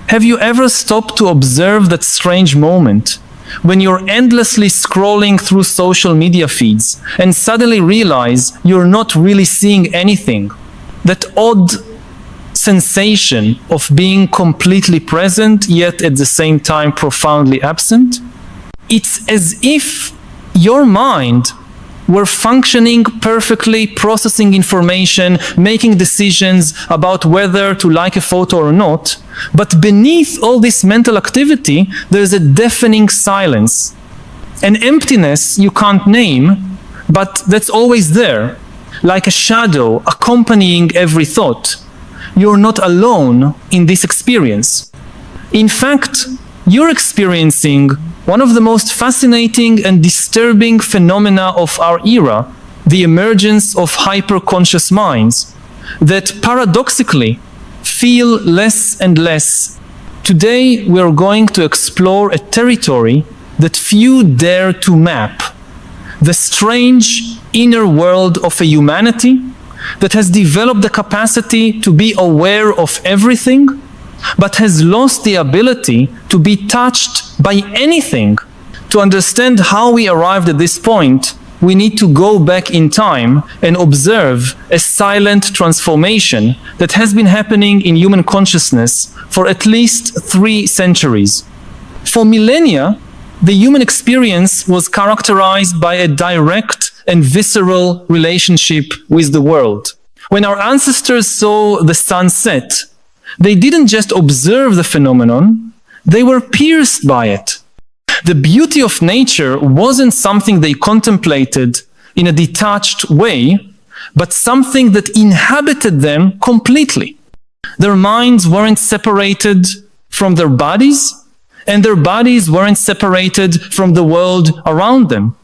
Have you ever stopped to observe that strange moment when you're endlessly scrolling through social media feeds and suddenly realize you're not really seeing anything? That odd sensation of being completely present, yet at the same time profoundly absent? It's as if your mind were functioning perfectly, processing information, making decisions about whether to like a photo or not, but beneath all this mental activity, there's a deafening silence, an emptiness you can't name, but that's always there, like a shadow accompanying every thought. You're not alone in this experience. In fact, you're experiencing one of the most fascinating and disturbing phenomena of our era, the emergence of hyper-conscious minds that paradoxically feel less and less. Today, we are going to explore a territory that few dare to map, the strange inner world of a humanity that has developed the capacity to be aware of everything, but has lost the ability to be touched by anything. To understand how we arrived at this point, we need to go back in time and observe a silent transformation that has been happening in human consciousness for at least 3 centuries. For millennia, the human experience was characterized by a direct and visceral relationship with the world. When our ancestors saw the sun set, they didn't just observe the phenomenon, they were pierced by it. The beauty of nature wasn't something they contemplated in a detached way, but something that inhabited them completely. Their minds weren't separated from their bodies, and their bodies weren't separated from the world around them.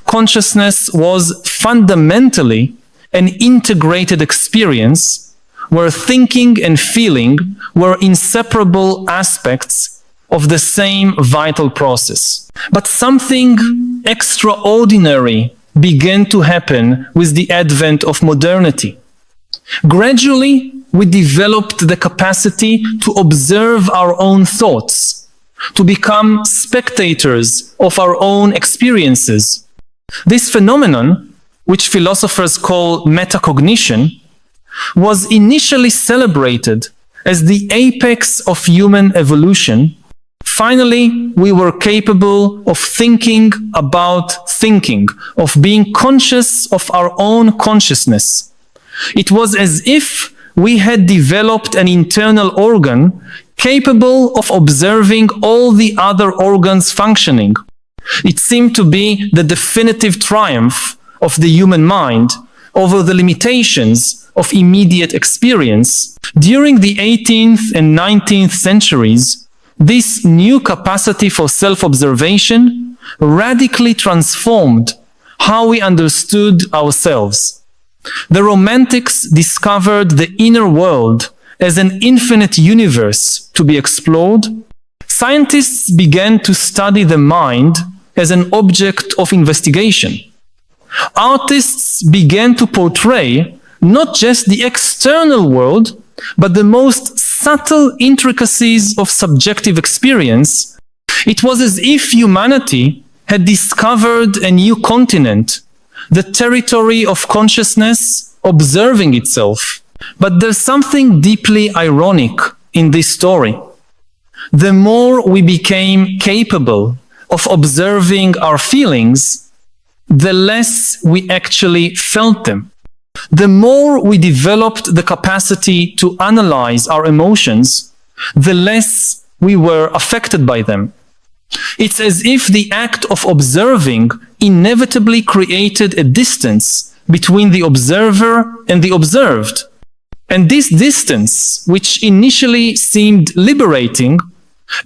Consciousness was fundamentally an integrated experience where thinking and feeling were inseparable aspects of the same vital process. But something extraordinary began to happen with the advent of modernity. Gradually, we developed the capacity to observe our own thoughts, to become spectators of our own experiences. This phenomenon, which philosophers call metacognition, was initially celebrated as the apex of human evolution. Finally, we were capable of thinking about thinking, of being conscious of our own consciousness. It was as if we had developed an internal organ capable of observing all the other organs functioning. It seemed to be the definitive triumph of the human mind over the limitations of immediate experience. During the 18th and 19th centuries, this new capacity for self-observation radically transformed how we understood ourselves. The Romantics discovered the inner world as an infinite universe to be explored. Scientists began to study the mind as an object of investigation. Artists began to portray not just the external world, but the most subtle intricacies of subjective experience. It was as if humanity had discovered a new continent, the territory of consciousness observing itself. But there's something deeply ironic in this story. The more we became capable of observing our feelings, the less we actually felt them. The more we developed the capacity to analyze our emotions, the less we were affected by them. It's as if the act of observing inevitably created a distance between the observer and the observed. And this distance, which initially seemed liberating,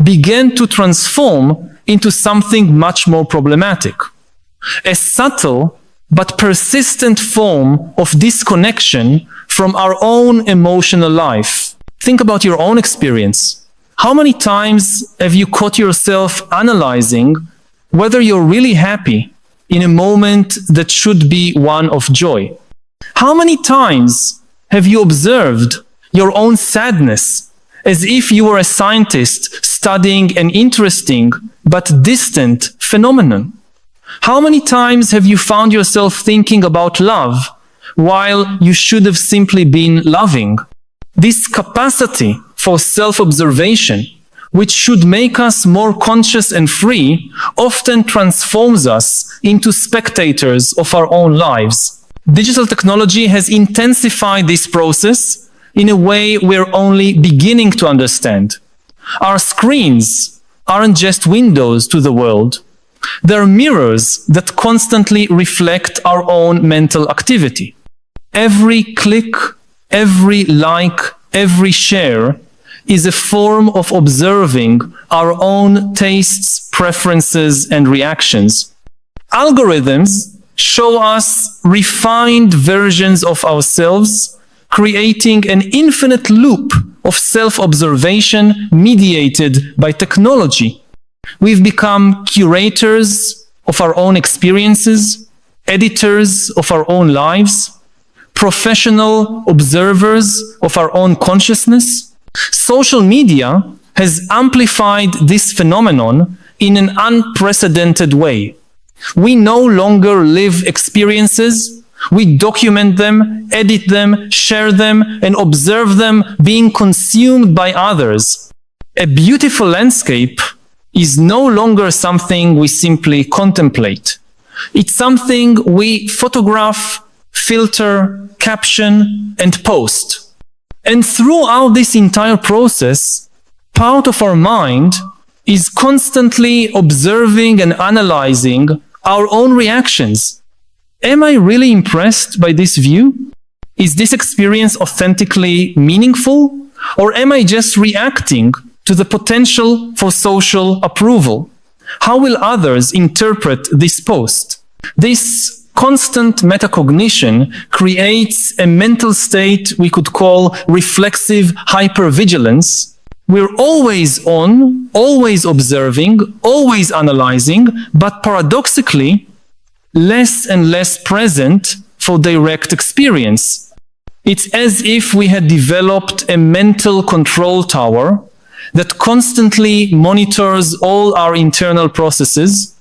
began to transform into something much more problematic. A subtle but persistent form of disconnection from our own emotional life. Think about your own experience. How many times have you caught yourself analyzing whether you're really happy in a moment that should be one of joy? How many times have you observed your own sadness as if you were a scientist studying an interesting but distant phenomenon. How many times have you found yourself thinking about love while you should have simply been loving? This capacity for self-observation, which should make us more conscious and free, often transforms us into spectators of our own lives. Digital technology has intensified this process in a way we're only beginning to understand. Our screens aren't just windows to the world. They're mirrors that constantly reflect our own mental activity. Every click, every like, every share is a form of observing our own tastes, preferences, and reactions. Algorithms show us refined versions of ourselves, creating an infinite loop of self-observation mediated by technology. We've become curators of our own experiences, editors of our own lives, professional observers of our own consciousness. Social media has amplified this phenomenon in an unprecedented way. We no longer live experiences. We document them, edit them, share them, and observe them being consumed by others. A beautiful landscape is no longer something we simply contemplate. It's something we photograph, filter, caption, and post. And throughout this entire process, part of our mind is constantly observing and analyzing our own reactions. Am I really impressed by this view? Is this experience authentically meaningful? Or am I just reacting to the potential for social approval? How will others interpret this post? This constant metacognition creates a mental state we could call reflexive hypervigilance. We're always on, always observing, always analyzing, but paradoxically, less and less present for direct experience. It's as if we had developed a mental control tower that constantly monitors all our internal processes,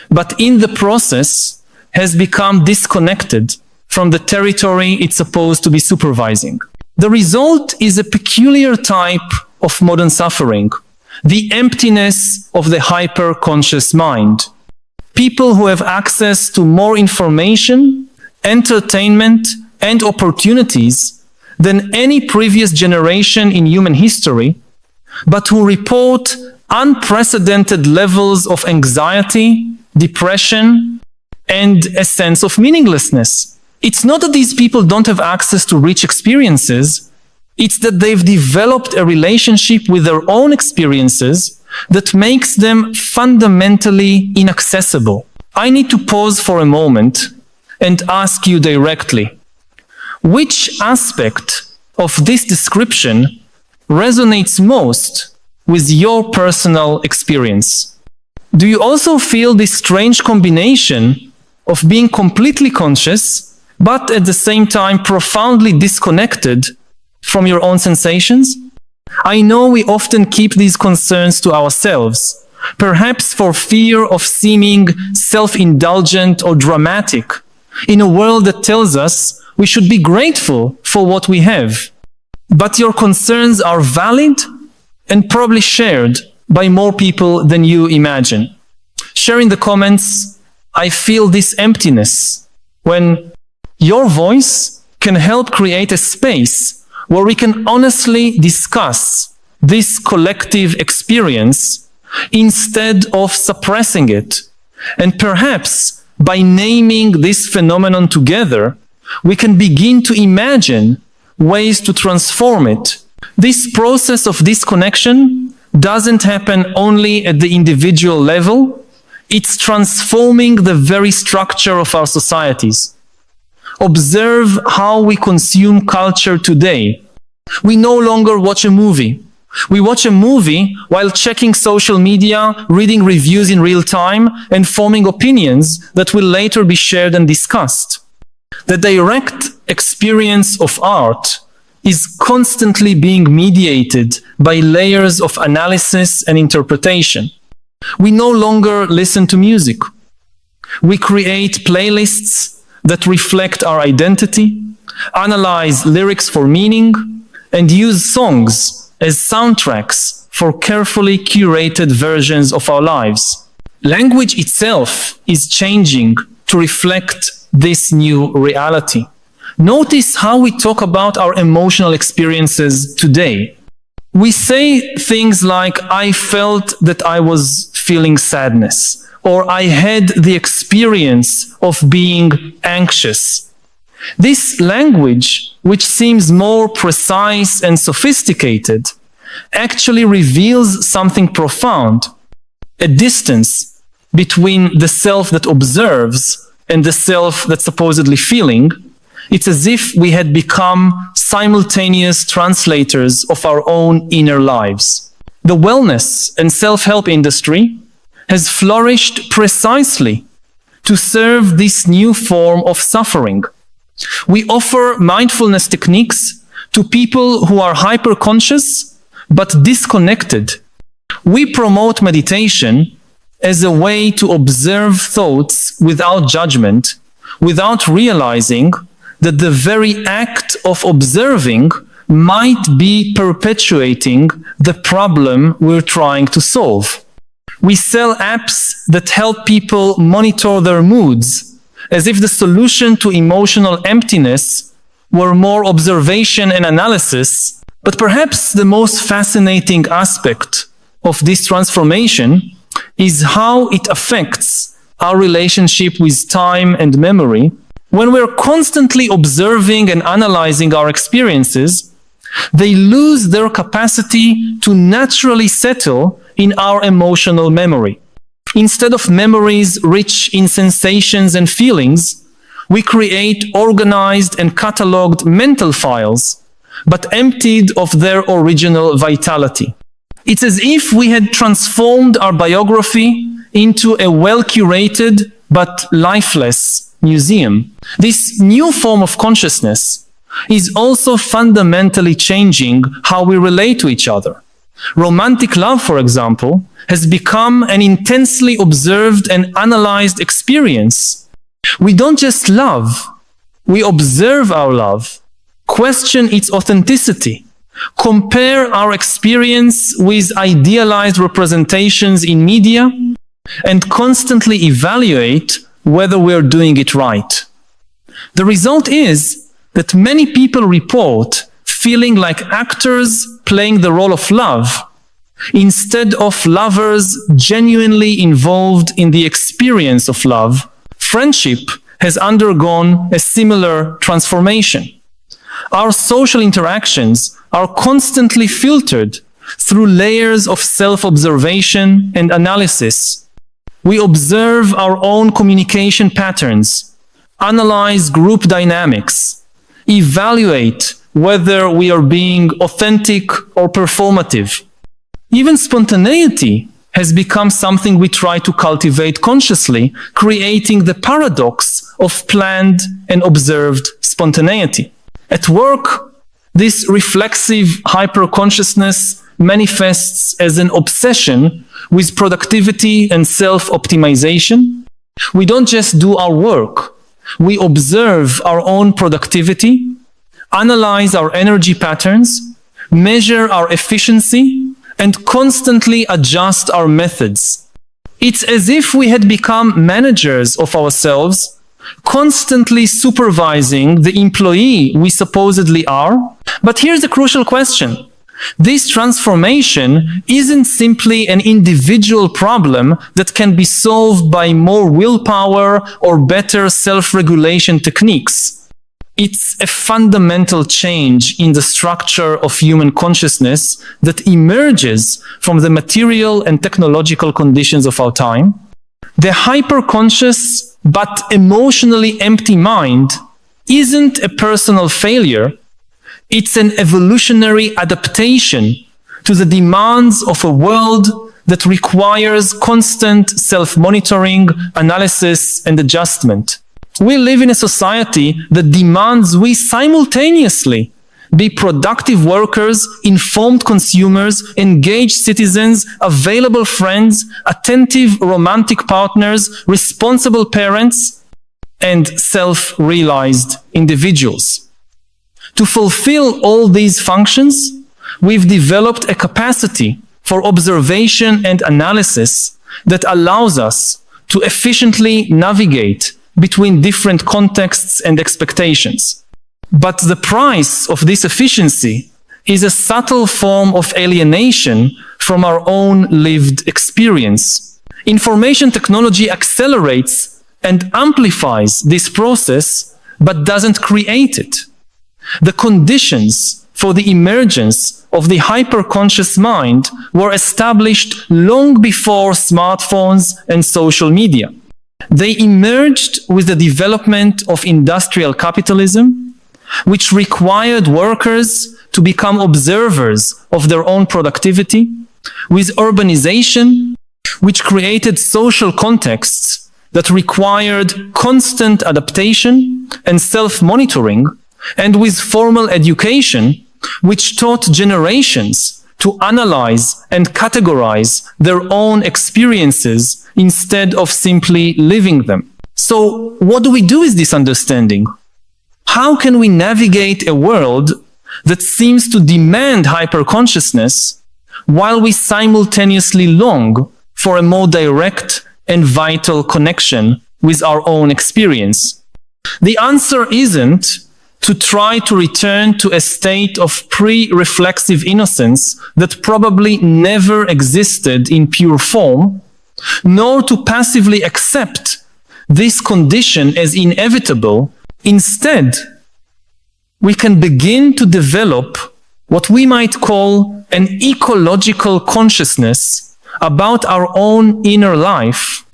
but in the process has become disconnected from the territory it's supposed to be supervising. The result is a peculiar type of modern suffering, the emptiness of the hyper-conscious mind. People who have access to more information, entertainment, and opportunities than any previous generation in human history, but who report unprecedented levels of anxiety, depression, and a sense of meaninglessness. It's not that these people don't have access to rich experiences, it's that they've developed a relationship with their own experiences that makes them fundamentally inaccessible. I need to pause for a moment and ask you directly, which aspect of this description resonates most with your personal experience? Do you also feel this strange combination of being completely conscious, but at the same time profoundly disconnected from your own sensations? I know we often keep these concerns to ourselves, perhaps for fear of seeming self-indulgent or dramatic, in a world that tells us we should be grateful for what we have. But your concerns are valid and probably shared by more people than you imagine. Share in the comments, I feel this emptiness, when your voice can help create a space where we can honestly discuss this collective experience instead of suppressing it. And perhaps by naming this phenomenon together, we can begin to imagine ways to transform it. This process of disconnection doesn't happen only at the individual level, it's transforming the very structure of our societies. Observe how we consume culture today. We no longer watch a movie. We watch a movie while checking social media, reading reviews in real time, and forming opinions that will later be shared and discussed. The direct experience of art is constantly being mediated by layers of analysis and interpretation. We no longer listen to music. We create playlists that reflect our identity, analyze lyrics for meaning, and use songs as soundtracks for carefully curated versions of our lives. Language itself is changing to reflect this new reality. Notice how we talk about our emotional experiences today. We say things like, I felt that I was feeling sadness, or I had the experience of being anxious. This language, which seems more precise and sophisticated, actually reveals something profound, a distance between the self that observes and the self that's supposedly feeling. It's as if we had become simultaneous translators of our own inner lives. The wellness and self-help industry has flourished precisely to serve this new form of suffering. We offer mindfulness techniques to people who are hyper-conscious but disconnected. We promote meditation as a way to observe thoughts without judgment, without realizing that the very act of observing might be perpetuating the problem we're trying to solve. We sell apps that help people monitor their moods, as if the solution to emotional emptiness were more observation and analysis. But perhaps the most fascinating aspect of this transformation is how it affects our relationship with time and memory. When we're constantly observing and analyzing our experiences, they lose their capacity to naturally settle in our emotional memory. Instead of memories rich in sensations and feelings, we create organized and cataloged mental files, but emptied of their original vitality. It's as if we had transformed our biography into a well-curated but lifeless museum. This new form of consciousness is also fundamentally changing how we relate to each other. Romantic love, for example, has become an intensely observed and analyzed experience. We don't just love, we observe our love, question its authenticity, compare our experience with idealized representations in media, and constantly evaluate whether we're doing it right. The result is that many people report feeling like actors playing the role of love, instead of lovers genuinely involved in the experience of love. Friendship has undergone a similar transformation. Our social interactions are constantly filtered through layers of self-observation and analysis. We observe our own communication patterns, analyze group dynamics, evaluate whether we are being authentic or performative. Even spontaneity has become something we try to cultivate consciously, creating the paradox of planned and observed spontaneity. At work, this reflexive hyper-consciousness manifests as an obsession with productivity and self-optimization. We don't just do our work, we observe our own productivity, analyze our energy patterns, measure our efficiency, and constantly adjust our methods. It's as if we had become managers of ourselves, constantly supervising the employee we supposedly are. But here's the crucial question. This transformation isn't simply an individual problem that can be solved by more willpower or better self-regulation techniques. It's a fundamental change in the structure of human consciousness that emerges from the material and technological conditions of our time. The hyper-conscious but emotionally empty mind isn't a personal failure. It's an evolutionary adaptation to the demands of a world that requires constant self-monitoring, analysis, and adjustment. We live in a society that demands we simultaneously be productive workers, informed consumers, engaged citizens, available friends, attentive romantic partners, responsible parents, and self-realized individuals. To fulfill all these functions, we've developed a capacity for observation and analysis that allows us to efficiently navigate between different contexts and expectations. But the price of this efficiency is a subtle form of alienation from our own lived experience. Information technology accelerates and amplifies this process, but doesn't create it. The conditions for the emergence of the hyper-conscious mind were established long before smartphones and social media. They emerged with the development of industrial capitalism, which required workers to become observers of their own productivity, with urbanization, which created social contexts that required constant adaptation and self-monitoring, and with formal education, which taught generations to analyze and categorize their own experiences instead of simply living them. So, what do we do with this understanding? How can we navigate a world that seems to demand hyperconsciousness while we simultaneously long for a more direct and vital connection with our own experience? The answer isn't to try to return to a state of pre-reflexive innocence that probably never existed in pure form, nor to passively accept this condition as inevitable. Instead, we can begin to develop what we might call an ecological consciousness about our own inner life,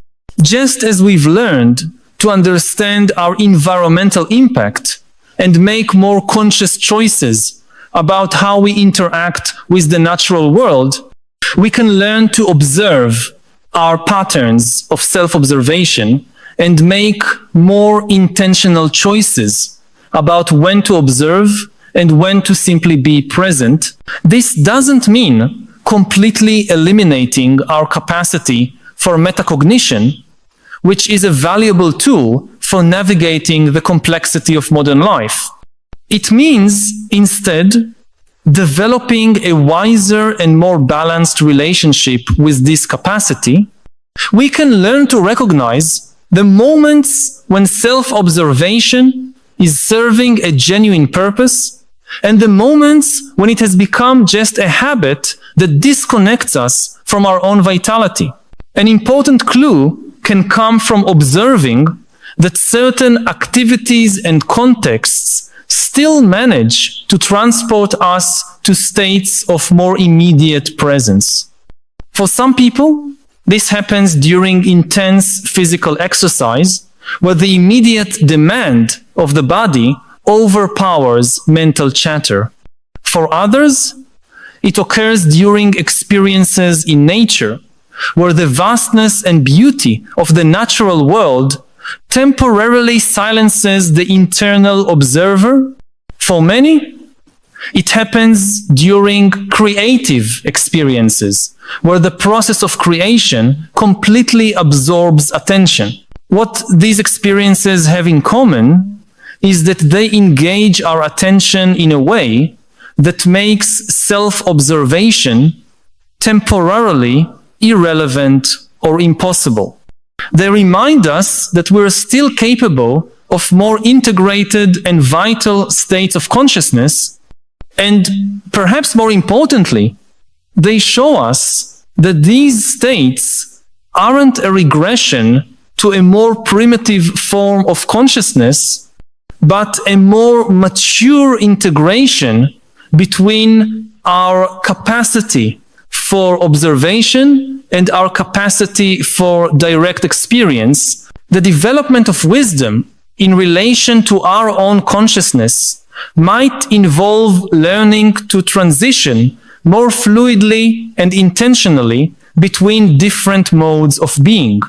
just as we've learned to understand our environmental impact and make more conscious choices about how we interact with the natural world. We can learn to observe our patterns of self-observation and make more intentional choices about when to observe and when to simply be present. This doesn't mean completely eliminating our capacity for metacognition, which is a valuable tool for navigating the complexity of modern life. It means, instead, developing a wiser and more balanced relationship with this capacity. We can learn to recognize the moments when self-observation is serving a genuine purpose, and the moments when it has become just a habit that disconnects us from our own vitality. An important clue can come from observing that certain activities and contexts still manage to transport us to states of more immediate presence. For some people, this happens during intense physical exercise, where the immediate demand of the body overpowers mental chatter. For others, it occurs during experiences in nature, where the vastness and beauty of the natural world temporarily silences the internal observer. For many, it happens during creative experiences, where the process of creation completely absorbs attention. What these experiences have in common is that they engage our attention in a way that makes self-observation temporarily irrelevant or impossible. They remind us that we're still capable of more integrated and vital states of consciousness, and perhaps more importantly, they show us that these states aren't a regression to a more primitive form of consciousness, but a more mature integration between our capacity for observation and our capacity for direct experience. The development of wisdom in relation to our own consciousness might involve learning to transition more fluidly and intentionally between different modes of being.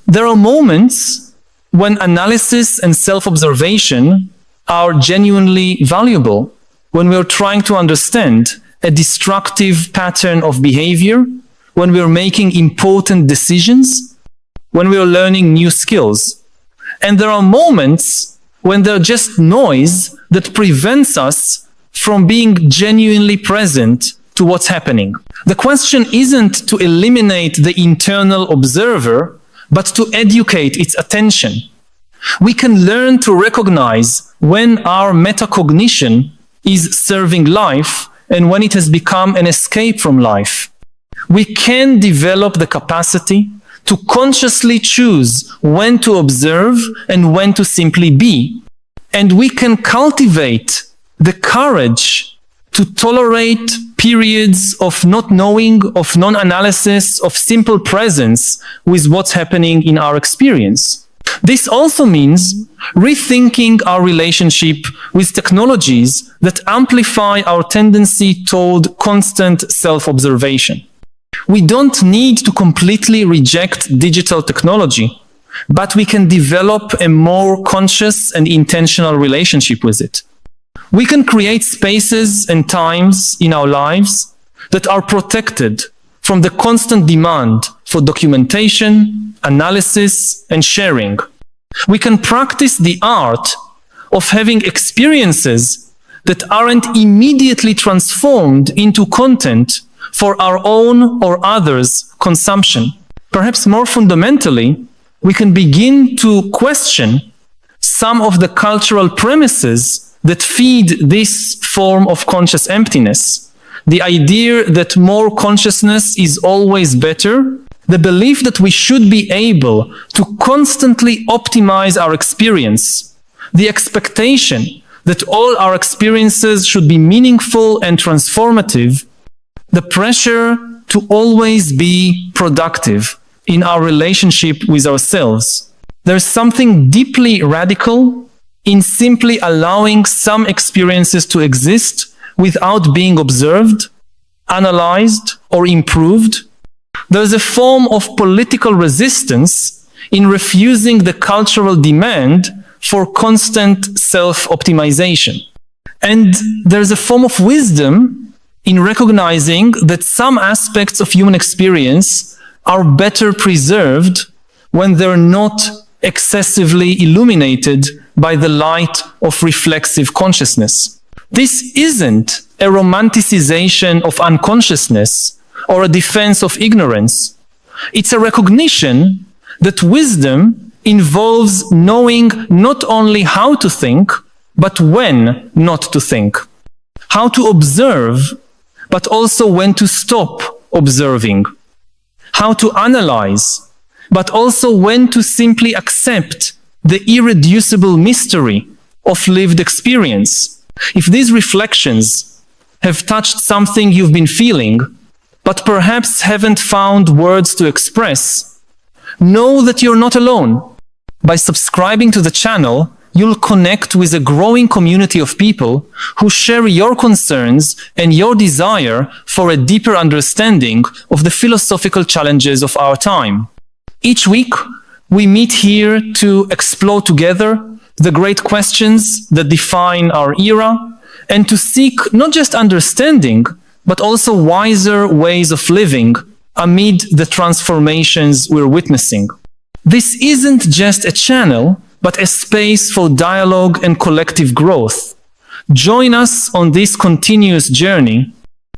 There are moments when analysis and self-observation are genuinely valuable, when we are trying to understand a destructive pattern of behavior, when we are making important decisions, when we are learning new skills. And there are moments when they're just noise that prevents us from being genuinely present to what's happening. The question isn't to eliminate the internal observer, but to educate its attention. We can learn to recognize when our metacognition is serving life and when it has become an escape from life. We can develop the capacity to consciously choose when to observe and when to simply be. And we can cultivate the courage to tolerate periods of not knowing, of non-analysis, of simple presence with what's happening in our experience. This also means rethinking our relationship with technologies that amplify our tendency toward constant self-observation. We don't need to completely reject digital technology, but we can develop a more conscious and intentional relationship with it. We can create spaces and times in our lives that are protected from the constant demand for documentation, analysis, and sharing. We can practice the art of having experiences that aren't immediately transformed into content for our own or others' consumption. Perhaps more fundamentally, we can begin to question some of the cultural premises that feed this form of conscious emptiness. The idea that more consciousness is always better, the belief that we should be able to constantly optimize our experience, the expectation that all our experiences should be meaningful and transformative, the pressure to always be productive in our relationship with ourselves. There's something deeply radical in simply allowing some experiences to exist without being observed, analyzed, or improved. There's a form of political resistance in refusing the cultural demand for constant self-optimization. And there's a form of wisdom in recognizing that some aspects of human experience are better preserved when they're not excessively illuminated by the light of reflexive consciousness. This isn't a romanticization of unconsciousness or a defense of ignorance. It's a recognition that wisdom involves knowing not only how to think, but when not to think. How to observe, but also when to stop observing. How to analyze, but also when to simply accept the irreducible mystery of lived experience. If these reflections have touched something you've been feeling, but perhaps haven't found words to express, know that you're not alone. By subscribing to the channel, you'll connect with a growing community of people who share your concerns and your desire for a deeper understanding of the philosophical challenges of our time. Each week, we meet here to explore together the great questions that define our era and to seek not just understanding, but also wiser ways of living amid the transformations we're witnessing. This isn't just a channel, but a space for dialogue and collective growth. Join us on this continuous journey.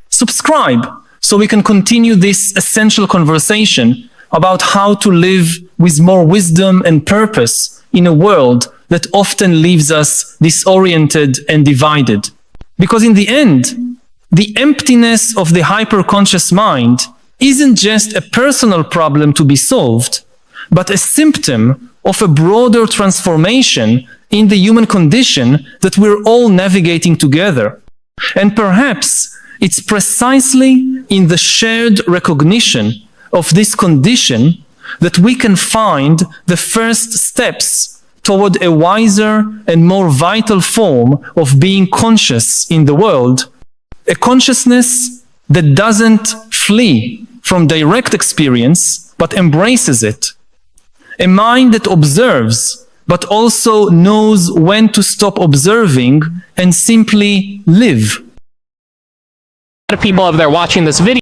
Subscribe so we can continue this essential conversation about how to live with more wisdom and purpose in a world that often leaves us disoriented and divided. Because in the end, the emptiness of the hyperconscious mind isn't just a personal problem to be solved, but a symptom of a broader transformation in the human condition that we're all navigating together. And perhaps it's precisely in the shared recognition of this condition that we can find the first steps toward a wiser and more vital form of being conscious in the world, a consciousness that doesn't flee from direct experience, but embraces it, a mind that observes but also knows when to stop observing and simply live. A lot of people, if they're watching this video,